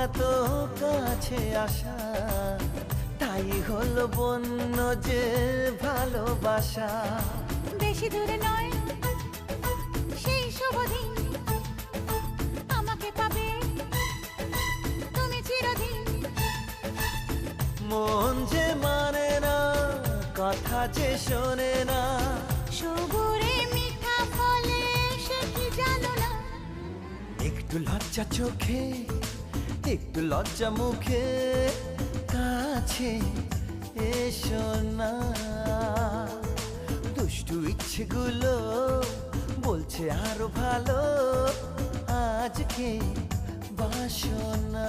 এত কাছে আসা, তাই হলো বন্য যে ভালোবাসা। বেশি দূরে নয় সেই শুভ দিন, আমাকে পাবে তুমি চিরদিন। মন যে মানে না, কথা যে শোনে না, সবুরে মিঠা ফলে সে কি জানো না। একটু লজ্জা চোখে, একটু লজ্জা মুখে, কাছে এসো না। দুষ্টু ইচ্ছেগুলো বলছে আরো ভালো, আজকে বাসনা।